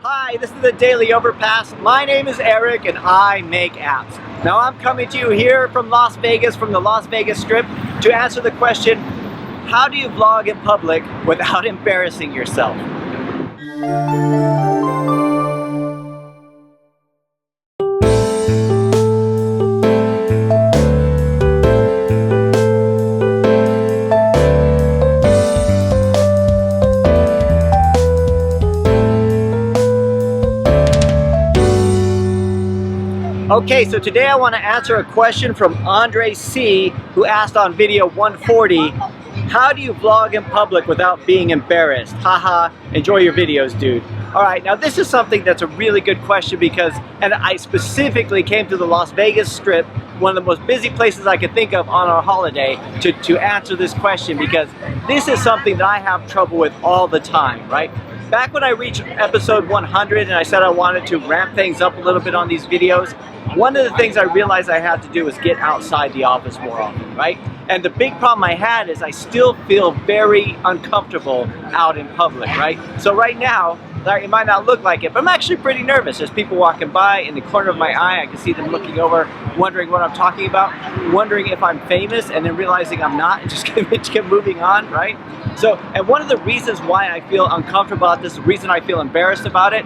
Hi, this is the Daily Overpass. My name is Eric and I make apps. Now I'm coming to you here from Las Vegas, from the Las Vegas Strip, to answer the question, how do you vlog in public without embarrassing yourself? Okay, so today I want to answer a question from Andre C, who asked on video 140, how do you vlog in public without being embarrassed? Haha, enjoy your videos, dude. Alright, now this is something that's a really good question because, and I specifically came to the Las Vegas Strip, one of the most busy places I could think of on our holiday, to answer this question, because this is something that I have trouble with all the time, right? Back when I reached episode 100 and I said I wanted to ramp things up a little bit on these videos, one of the things I realized I had to do was get outside the office more often, right? And the big problem I had is I still feel very uncomfortable out in public, right? So right now, it might not look like it, but I'm actually pretty nervous. There's people walking by in the corner of my eye. I can see them looking over, wondering what I'm talking about, wondering if I'm famous, and then realizing I'm not, and just keep moving on, right? So, and one of the reasons why I feel uncomfortable about this, the reason I feel embarrassed about it,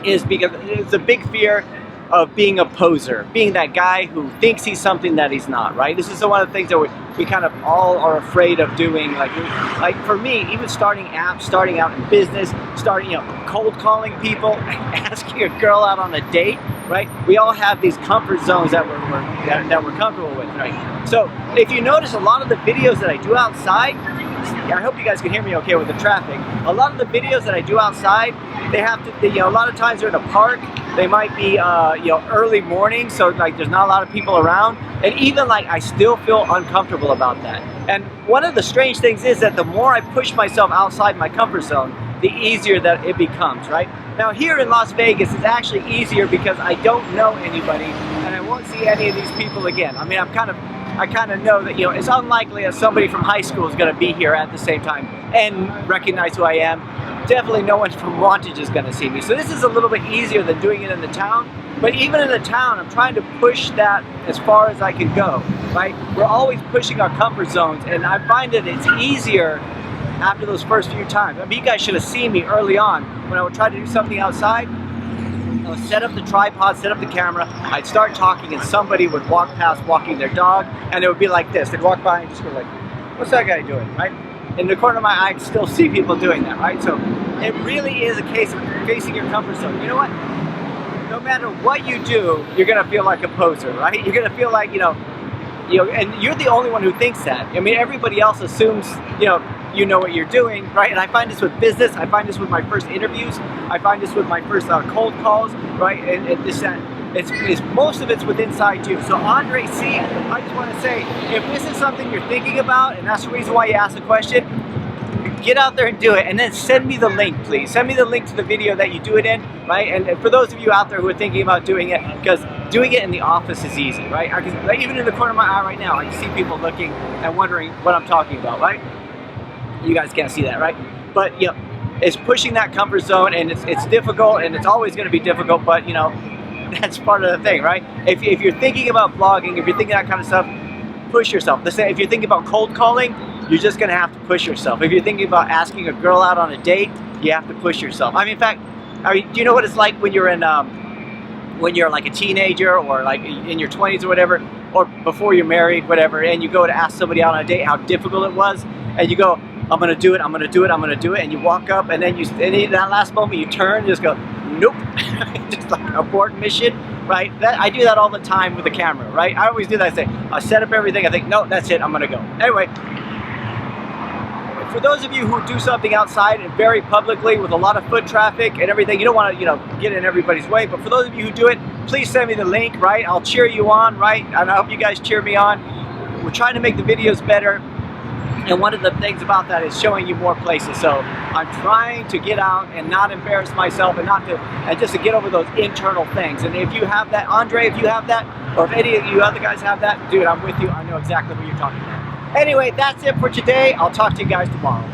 is because it's a big fear of being a poser, being that guy who thinks he's something that he's not, right? This is one of the things that we kind of all are afraid of doing. Like for me, even starting apps, starting out in business, starting, cold calling people, asking a girl out on a date, right? We all have these comfort zones that we're comfortable with, right? So if you notice, a lot of the videos that I do outside, I hope you guys can hear me okay with the traffic. A lot of the videos that I do outside, they have to, a lot of times they're in a park. They might be, early morning, so like there's not a lot of people around. And even like I still feel uncomfortable about that. And one of the strange things is that the more I push myself outside my comfort zone, the easier that it becomes, right? Now here in Las Vegas, it's actually easier because I don't know anybody and I won't see any of these people again. I mean, I kind of know that, it's unlikely that somebody from high school is going to be here at the same time and recognize who I am. Definitely no one from Wantage is going to see me. So this is a little bit easier than doing it in the town. But even in the town, I'm trying to push that as far as I can go, right? We're always pushing our comfort zones, and I find that it's easier after those first few times. I mean, you guys should have seen me early on when I would try to do something outside. I would set up the tripod, set up the camera, I'd start talking, and somebody would walk past walking their dog, and it would be like this. They'd walk by and just go like, what's that guy doing, right? In the corner of my eye, I can still see people doing that, right? So it really is a case of facing your comfort zone. You know what? No matter what you do, you're gonna feel like a poser, right? You're gonna feel like, and you're the only one who thinks that. I mean, everybody else assumes, you know what you're doing, right? And I find this with business, I find this with my first interviews, I find this with my first cold calls, right? And this, it's most of it's with inside you. So Andre C, I just want to say, if this is something you're thinking about, and that's the reason why you asked the question, get out there and do it, and then send me the link, please. Send me the link to the video that you do it in, right? And for those of you out there who are thinking about doing it, because doing it in the office is easy, right? Like even in the corner of my eye right now, I can see people looking and wondering what I'm talking about, right? You guys can't see that, right? But it's pushing that comfort zone, and it's difficult, and it's always going to be difficult, but that's part of the thing, right? If you're thinking about vlogging, if you're thinking that kind of stuff, push yourself. If you're thinking about cold calling, you're just gonna have to push yourself. If you're thinking about asking a girl out on a date, you have to push yourself. I mean, in fact, do you know what it's like when you're when you're like a teenager or like in your 20s or whatever, or before you're married, whatever, and you go to ask somebody out on a date, how difficult it was, and you go, I'm gonna do it, I'm gonna do it, I'm gonna do it, and you walk up, and then in that last moment you turn, and just go, nope, just like abort mission, right? I do that all the time with the camera, right? I always do that. I set up everything, I think, no, that's it, I'm gonna go. Anyway, for those of you who do something outside and very publicly with a lot of foot traffic and everything, you don't want to, get in everybody's way, but for those of you who do it, please send me the link, right? I'll cheer you on, right? And I hope you guys cheer me on. We're trying to make the videos better. And one of the things about that is showing you more places. So I'm trying to get out and not embarrass myself and just to get over those internal things. And if you have that, Andre, if you have that, or if any of you other guys have that, dude, I'm with you. I know exactly what you're talking about. Anyway, that's it for today. I'll talk to you guys tomorrow.